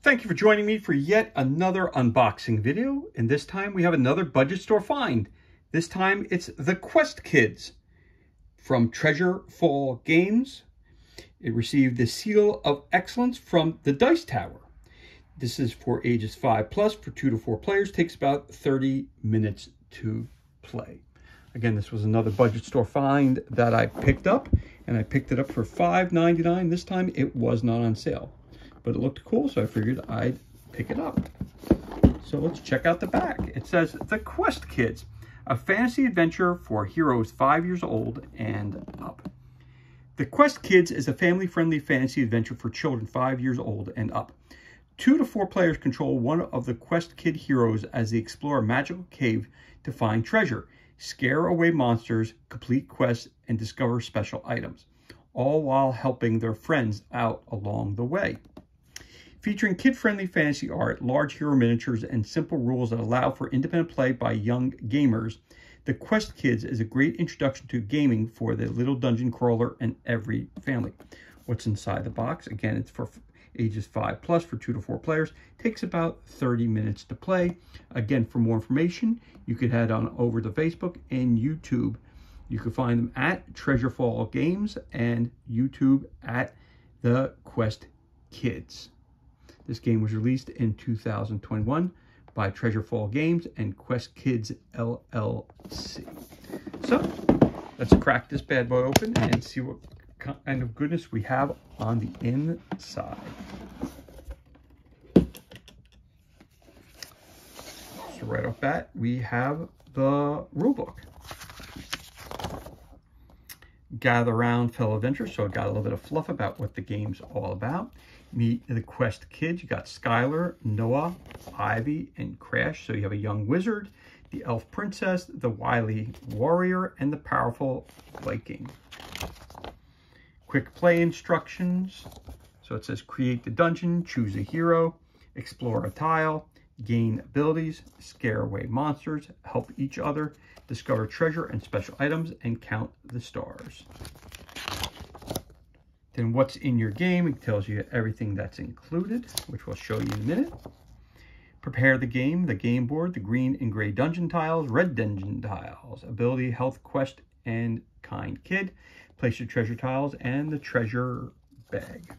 Thank you for joining me for yet another unboxing video, and this time we have another budget store find. This time it's the Quest Kids from Treasure Fall Games. It received the Seal of Excellence from the Dice Tower. This is for ages 5+ for 2 to 4 players. Takes about 30 minutes to play. Again, this was another budget store find that I picked up, and I picked it up for $5.99. This time it was not on sale, but it looked cool, so I figured I'd pick it up. So let's check out the back. It says, The Quest Kids, a fantasy adventure for heroes 5 years old and up. The Quest Kids is a family-friendly fantasy adventure for children 5 years old and up. 2 to 4 players control one of the Quest Kid heroes as they explore a magical cave to find treasure, scare away monsters, complete quests, and discover special items, all while helping their friends out along the way. Featuring kid-friendly fantasy art, large hero miniatures, and simple rules that allow for independent play by young gamers, The Quest Kids is a great introduction to gaming for the little dungeon crawler and every family. What's inside the box? Again, it's for ages 5+ for 2 to 4 players. Takes about 30 minutes to play. Again, for more information, you could head on over to Facebook and YouTube. You can find them at Treasure Fall Games and YouTube at The Quest Kids. This game was released in 2021 by Treasure Fall Games and Quest Kids LLC. So let's crack this bad boy open and see what kind of goodness we have on the inside. So right off bat, we have the rulebook. Gather around, fellow adventurers. So I got a little bit of fluff about what the game's all about. Meet the Quest Kids. You got Skylar, Noah, Ivy, and Crash. So you have a young wizard, the elf princess, the wily warrior, and the powerful Viking. Quick play instructions. So it says create the dungeon, choose a hero, explore a tile, gain abilities, scare away monsters, help each other, discover treasure and special items, and count the stars. Then what's in your game? It tells you everything that's included, which we'll show you in a minute. Prepare the game board, the green and gray dungeon tiles, red dungeon tiles, ability, health, quest, and kind kid. Place your treasure tiles and the treasure bag.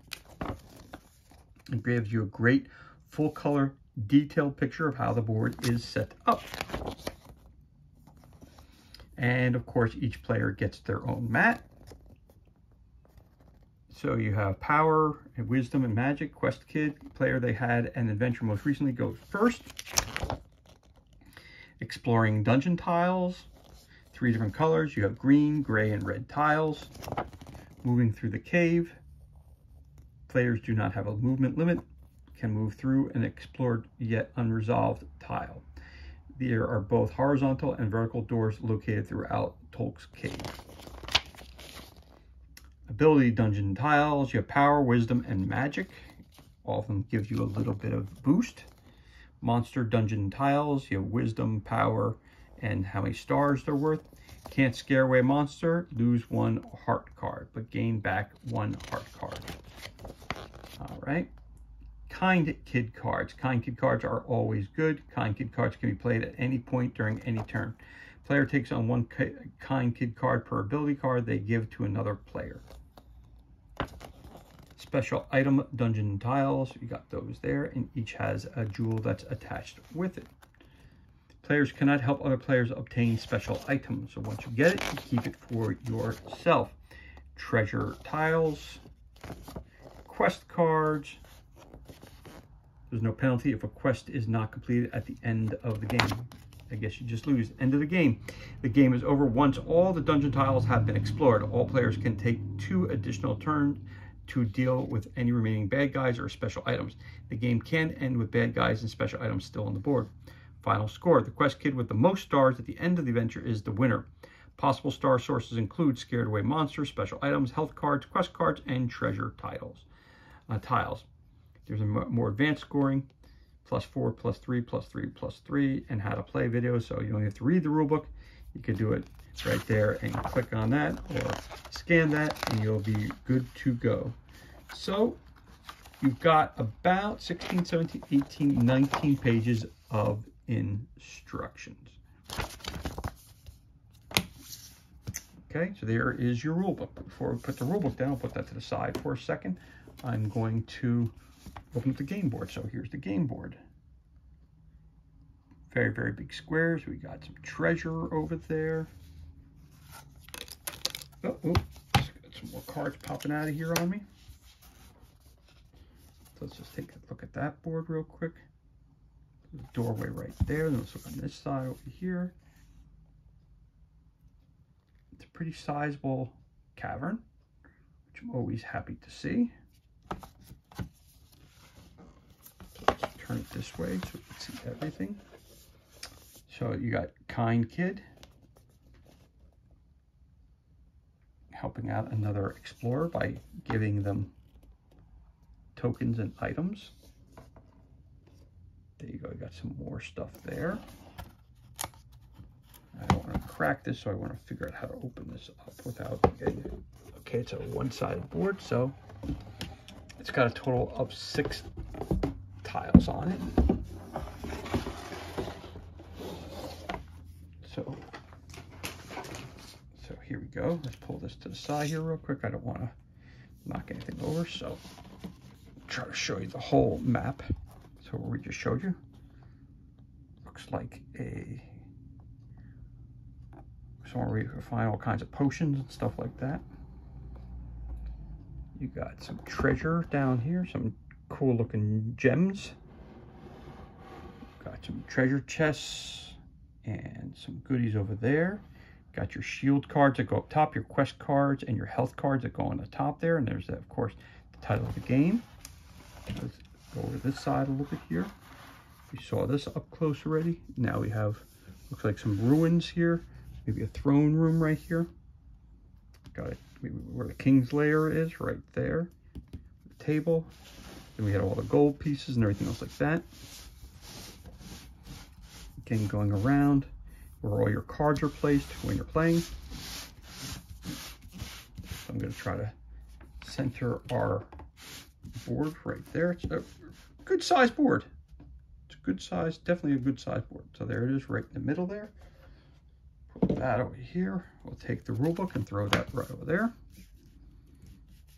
It gives you a great full color detailed picture of how the board is set up. And of course, each player gets their own mat. So you have power, and wisdom, and magic. Quest Kid player they had an adventure most recently goes first. Exploring dungeon tiles, 3 different colors. You have green, gray, and red tiles. Moving through the cave. Players do not have a movement limit. Can move through an explored yet unresolved tile. There are both horizontal and vertical doors located throughout Tolk's cave. Ability dungeon tiles, you have power, wisdom, and magic. All of them give you a little bit of boost. Monster dungeon tiles, you have wisdom, power, and how many stars they're worth. Can't scare away a monster, lose 1 heart card, but gain back 1 heart card. All right. Kind Kid cards. Kind Kid cards are always good. Kind Kid cards can be played at any point during any turn. Player takes on 1 Kind Kid card per ability card they give to another player. Special item dungeon tiles. You got those there, and each has a jewel that's attached with it. Players cannot help other players obtain special items. So once you get it, you keep it for yourself. Treasure tiles. Quest cards. There's no penalty if a quest is not completed at the end of the game. I guess you just lose. End of the game. The game is over once all the dungeon tiles have been explored. All players can take 2 additional turns to deal with any remaining bad guys or special items. The game can end with bad guys and special items still on the board. Final score. The Quest Kid with the most stars at the end of the adventure is the winner. Possible star sources include scared away monsters, special items, health cards, quest cards, and treasure tiles. There's a more advanced scoring, +4, +3, +3, +3, and how to play videos. So you don't have to read the rulebook. You could do it right there and click on that or scan that and you'll be good to go. So you've got about 16, 17, 18, 19 pages of instructions. Okay, so there is your rule book. Before we put the rule book down, I'll put that to the side for a second. I'm going to open up the game board. So here's the game board. Very, very big squares. We got some treasure over there. Oh, got some more cards popping out of here on me. So let's just take a look at that board real quick. There's a doorway right there. Then let's look on this side over here. It's a pretty sizable cavern, which I'm always happy to see. So let's turn it this way so we can see everything. So you got Kind Kid helping out another explorer by giving them tokens and items. There you go, you got some more stuff there. I don't want to crack this, so I want to figure out how to open this up without getting. Okay, it's a one-sided board, so it's got a total of 6 tiles on it. So here we go. Let's pull this to the side here real quick. I don't want to knock anything over, so try to show you the whole map. So what we just showed you looks like somewhere where you can find all kinds of potions and stuff like that. You got some treasure down here, some cool looking gems. Got some treasure chests and some goodies over there. Got your shield cards that go up top, your quest cards, and your health cards that go on the top there. And there's, of course, the title of the game. Let's go over this side a little bit here. We saw this up close already. Now we have, looks like some ruins here. Maybe a throne room right here. Got it where the king's lair is, right there. The table. Then we had all the gold pieces and everything else like that. Again, going around where all your cards are placed when you're playing. So I'm going to try to center our board right there. It's a good size board. It's a good size, definitely a good size board. So there it is right in the middle there. Put that over here. We'll take the rule book and throw that right over there.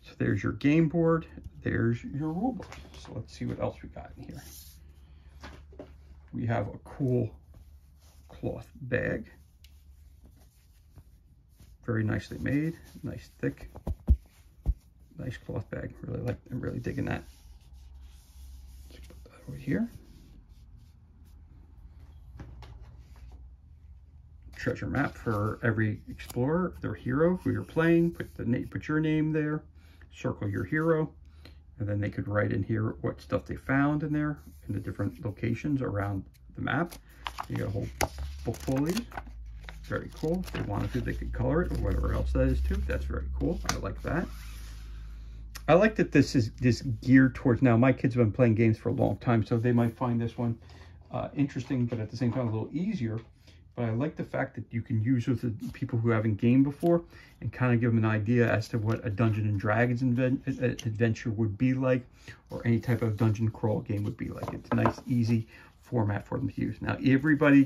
So there's your game board. There's your rule book. So let's see what else we got in here. We have a cool cloth bag. Very nicely made, nice thick, nice cloth bag. I'm really digging that. Let's put that over here. Treasure map for every explorer, their hero, who you're playing. Put your name there, circle your hero, and then they could write in here what stuff they found in there in the different locations around the map. You got a whole book full of these. Very cool. If they wanted to, they could color it or whatever else that is too. That's very cool. I like that. I like that this is geared towards, now my kids have been playing games for a long time, so they might find this one interesting, but at the same time a little easier. But I like the fact that you can use with the people who haven't gamed before and kind of give them an idea as to what a Dungeons and Dragons adventure would be like, or any type of dungeon crawl game would be like. It's a nice, easy format for them to use. Now, every player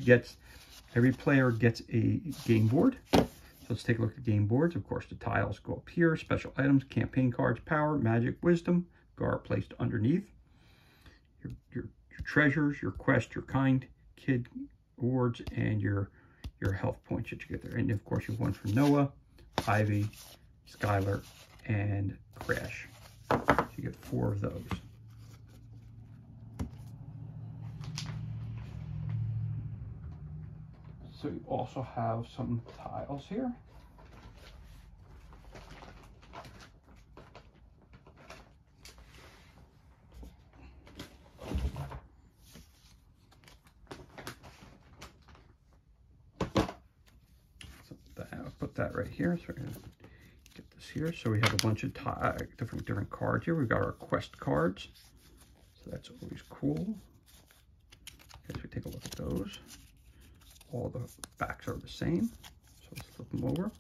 gets a game board. So let's take a look at the game boards. Of course, the tiles go up here. Special items, campaign cards, power, magic, wisdom, are placed underneath. Your treasures, your quest, your Kind Kid awards, and your health points that you get there. And of course, you have one for Noah, Ivy, Skylar, and Crash. So you get 4 of those. So you also have some tiles here. Put that right here. So we're going to get this here. So we have a bunch of different cards here. We've got our quest cards. So that's always cool. Okay, so we take a look at those. All the backs are the same. So let's flip them over.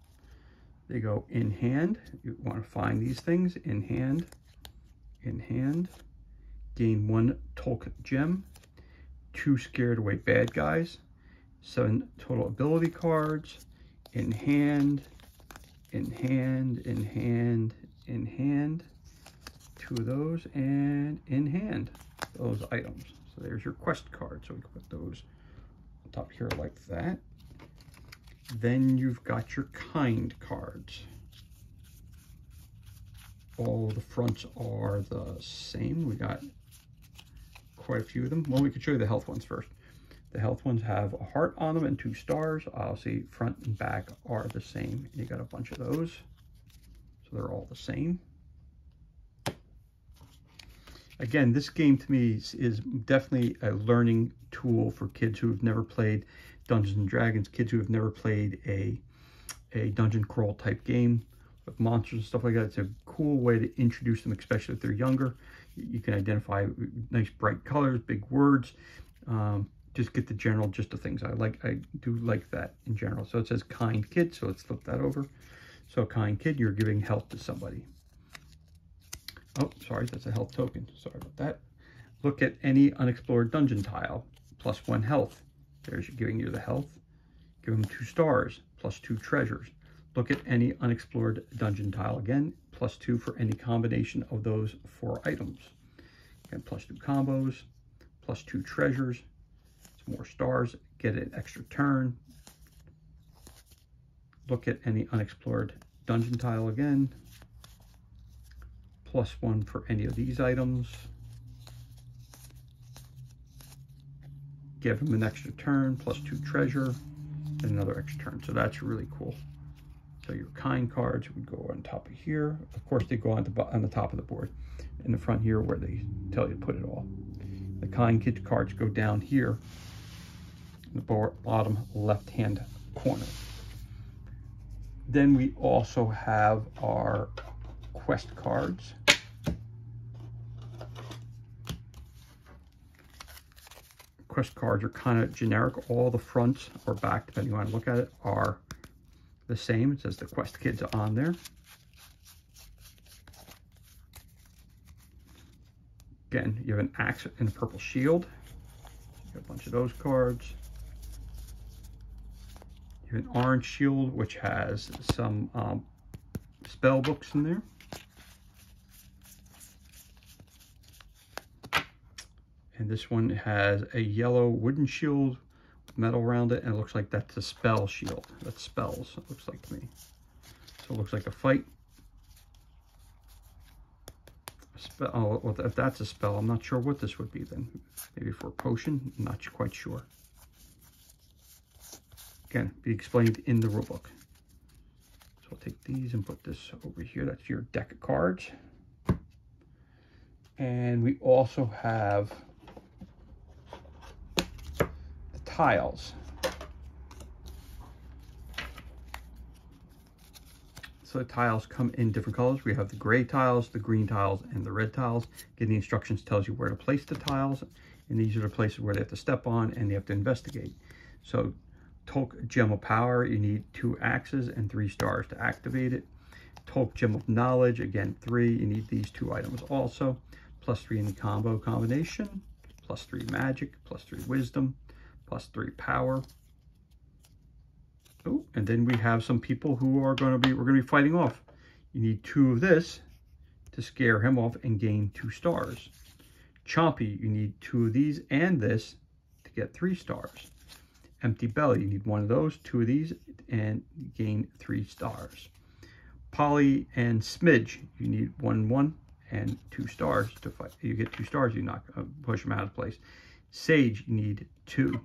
They go in hand. You want to find these things in hand, in hand, Gain 1 Tolk gem, 2 Scared Away Bad Guys, 7 total ability cards, in hand, in hand, in hand, in hand, 2 of those, and in hand, those items. So there's your quest card. So we can put those on top here like that. Then you've got your kind cards. All the fronts are the same. We got quite a few of them. Well, we could show you the health ones first. The health ones have a heart on them and 2 stars. I'll see front and back are the same. You got a bunch of those. So they're all the same. Again, this game to me is definitely a learning tool for kids who have never played Dungeons and Dragons, kids who have never played a dungeon crawl type game with monsters and stuff like that. It's a cool way to introduce them, especially if they're younger. You can identify nice bright colors, big words. Just get the general gist of things. I do like that in general. So it says kind kid, so let's flip that over. So kind kid, you're giving health to somebody. Oh, sorry, that's a health token. Sorry about that. Look at any unexplored dungeon tile, +1 health. There's giving you the health. Give them 2 stars, +2 treasures. Look at any unexplored dungeon tile again, +2 for any combination of those 4 items. Again, +2 combos, +2 treasures. Some more stars, get an extra turn. Look at any unexplored dungeon tile again, +1 for any of these items. Give them an extra turn, +2 treasure, and another extra turn. So that's really cool. So your kind cards would go on top of here. Of course, they go on the top of the board. In the front here where they tell you to put it all. The kind kid cards go down here in the bottom left-hand corner. Then we also have our quest cards. Quest cards are kind of generic. All the fronts or back, depending on how you look at it, are the same. It says the Quest Kids on there. Again, you have an axe and a purple shield. You got a bunch of those cards. You have an orange shield, which has some spell books in there. And this one has a yellow wooden shield with metal around it, and it looks like that's a spell shield. That's spells, it looks like to me. So it looks like a fight. Oh, well, if that's a spell, I'm not sure what this would be then. Maybe for a potion, I'm not quite sure. Again, be explained in the rulebook. So I'll take these and put this over here. That's your deck of cards. And we also have the tiles. So the tiles come in different colors. We have the gray tiles, the green tiles, and the red tiles. Again, the instructions tells you where to place the tiles, and these are the places where they have to step on and they have to investigate. So Tolk Gem of Power, you need 2 axes and 3 stars to activate it. Tolk Gem of Knowledge, again 3, you need these 2 items also. +3 in the combo combination, +3 magic, +3 wisdom, +3 power. Oh, and then we have some people who are we're going to be fighting off. You need 2 of this to scare him off and gain 2 stars. Chompy, you need 2 of these and this to get 3 stars. Empty Belly, you need 1 of those, 2 of these, and gain 3 stars. Polly and Smidge, you need 1 1 and 2 stars to fight. You get 2 stars, you push them out of place. Sage, you need 2.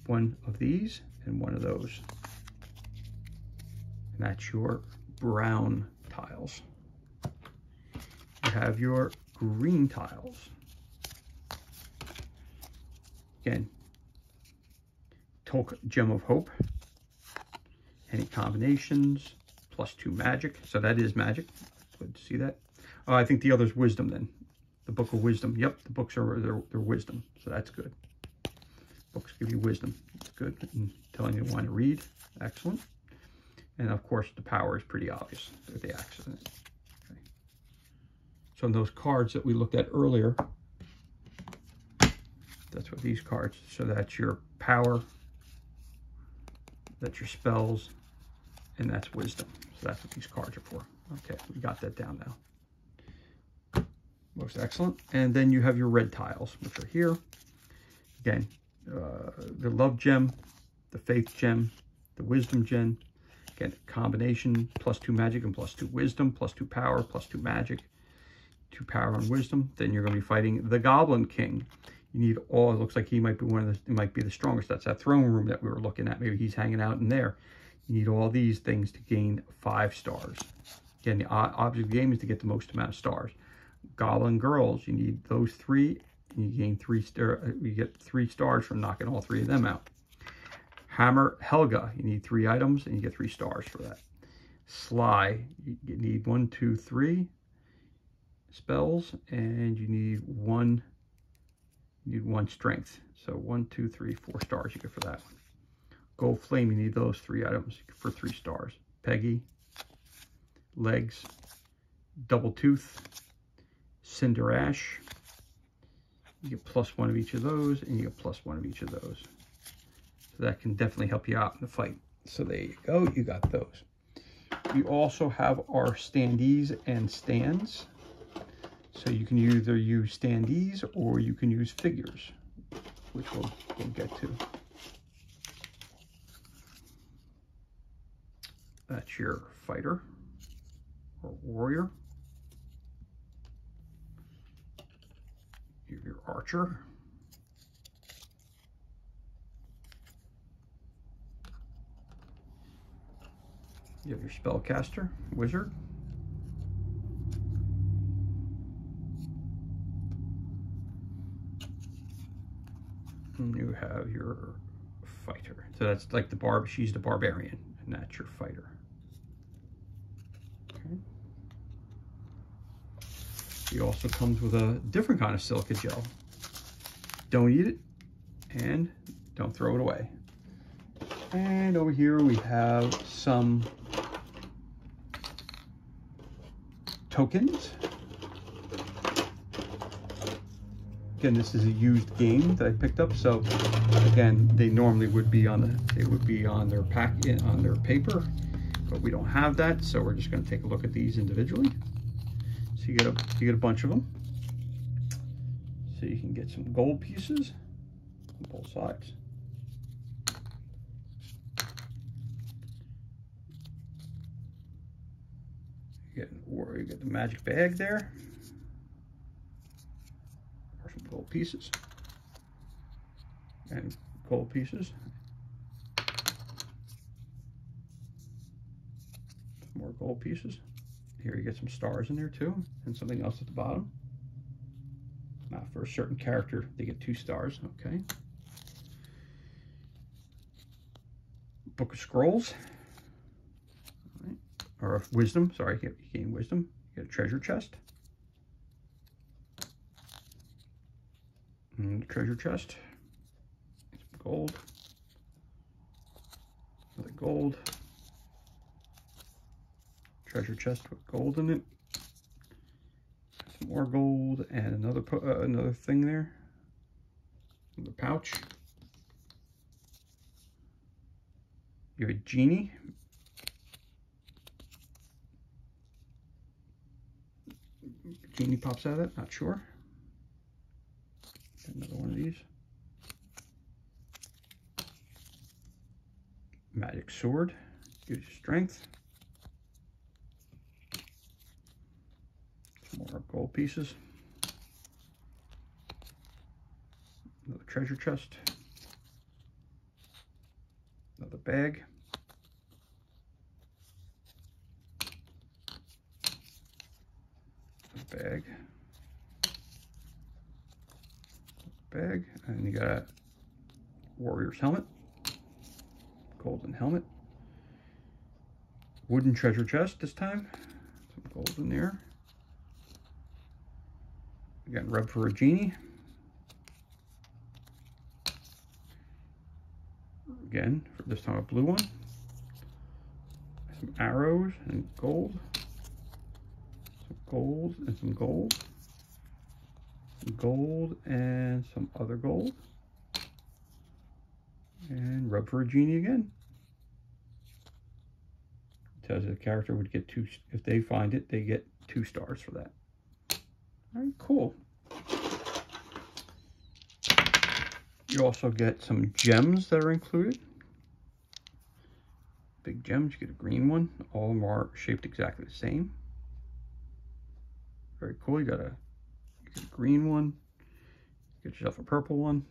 1 of these and 1 of those. And that's your brown tiles. You have your green tiles. Again, Tolk Gem of Hope. Any combinations, +2 magic. So that is magic. Good to see that. Oh, I think the other's wisdom then. The Book of Wisdom. Yep, the books are they're wisdom. So that's good. Books give you wisdom. It's good. And telling you when to read. Excellent. And of course, the power is pretty obvious with the axe in it. Okay. So those cards that we looked at earlier, that's what these cards, so that's your power, that's your spells, and that's wisdom. So that's what these cards are for. Okay, we got that down now. Most excellent. And then you have your red tiles, which are here. Again, the love gem, the faith gem, the wisdom gem. Again, combination, +2 magic and +2 wisdom, +2 power, +2 magic, 2 power and wisdom. Then you're going to be fighting the Goblin King. You need all, it looks like he might be it might be the strongest. That's that throne room that we were looking at. Maybe he's hanging out in there. You need all these things to gain 5 stars. Again, the object of the game is to get the most amount of stars. Goblin Girls, you need those 3, and you gain 3 stars. You get 3 stars from knocking all 3 of them out. Hammer Helga, you need 3 items, and you get 3 stars for that. Sly, you need 1, 2, 3 spells, and you need 1 strength. So 1, 2, 3, 4 stars you get for that one. Gold Flame, you need those 3 items for 3 stars. Peggy, Legs, Double Tooth, Cinder Ash. You get +1 of each of those, and you get +1 of each of those. So that can definitely help you out in the fight. So there you go, you got those. We also have our standees and stands. So you can either use standees or you can use figures, which we'll get to. That's your fighter or warrior. You have your archer. You have your spellcaster, wizard. And you have your fighter. So that's like she's the barbarian, and that's your fighter. Okay. He also comes with a different kind of silica gel. Don't eat it, and don't throw it away. And over here we have some tokens. Again, this is a used game that I picked up, so again, they normally would be on their on their paper, but we don't have that, so we're just going to take a look at these individually. So you get a bunch of them. So you can get some gold pieces on both sides. You get the magic bag there. Some gold pieces and gold pieces. Some more gold pieces. Here you get some stars in there too, and something else at the bottom. Now for a certain character, they get 2 stars. Okay. Book of Scrolls. All right. Or Wisdom. Sorry, you gain Wisdom. You get a treasure chest. And treasure chest, some gold, another gold, treasure chest with gold in it, some more gold, and another thing there, another pouch. You have a genie. Genie pops out of it, not sure. Another one of these. Magic sword, gives you strength. Some more gold pieces. Another treasure chest. Another bag. A bag. Bag, and you got a warrior's helmet, golden helmet, wooden treasure chest this time, some gold in there. Again, rub for a genie. Again, for this time a blue one. Some arrows and gold. Some gold and some gold. Some gold and some other gold. And rub for a genie again. It tells you the character would get 2, if they find it, they get 2 stars for that. All right, cool. You also get some gems that are included. Big gems, you get a green one. All of them are shaped exactly the same. Very cool. You get a green one. Get yourself a purple one.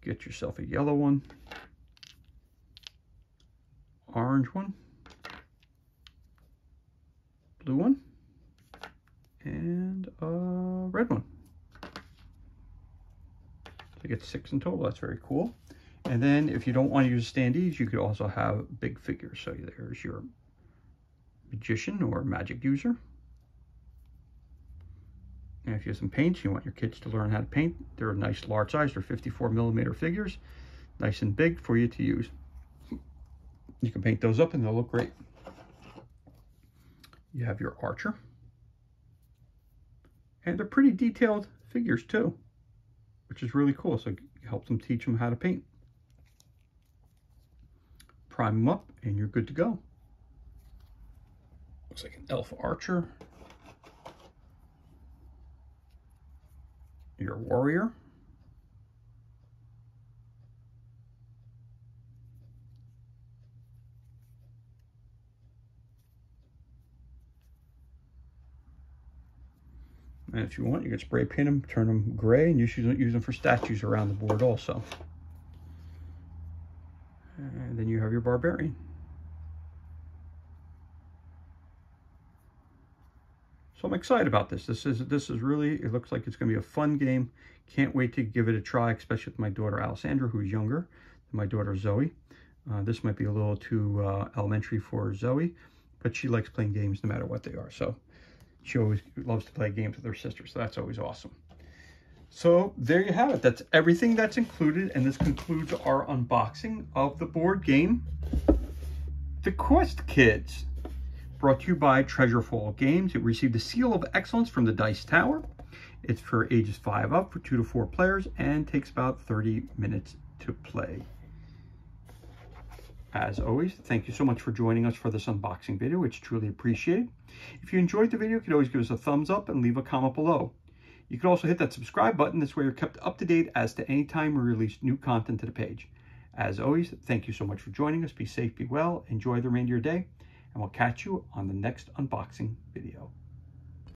Get yourself a yellow one. Orange one. Blue one. And a red one. So you get 6 in total. That's very cool. And then if you don't want to use standees, you could also have big figures. So there's your magician or magic user. And if you have some paints, you want your kids to learn how to paint, they're a nice large size. They're 54mm figures, nice and big for you to use. You can paint those up and they'll look great. You have your archer. And they're pretty detailed figures too, which is really cool. So it helps them teach them how to paint. Prime them up and you're good to go. Looks like an elf archer. Your warrior. And if you want, you can spray paint them, turn them gray, and use them for statues around the board also. And then you have your barbarian. So I'm excited about this. This is really, it looks like it's going to be a fun game. Can't wait to give it a try, especially with my daughter Alessandra, who's younger than my daughter Zoe. This might be a little too elementary for Zoe, but she likes playing games no matter what they are. So she always loves to play games with her sister, so that's always awesome. So there you have it. That's everything that's included, and this concludes our unboxing of the board game, The Quest Kids. Brought to you by Treasure Fall Games. It received the seal of excellence from the Dice Tower. It's for ages 5 up, for 2 to 4 players, and takes about 30 minutes to play. As always, thank you so much for joining us for this unboxing video. It's truly appreciated. If you enjoyed the video, you could always give us a thumbs up and leave a comment below. You can also hit that subscribe button. This way you're kept up to date as to any time we release new content to the page. As always, thank you so much for joining us. Be safe, be well, enjoy the remainder of your day, and we'll catch you on the next unboxing video.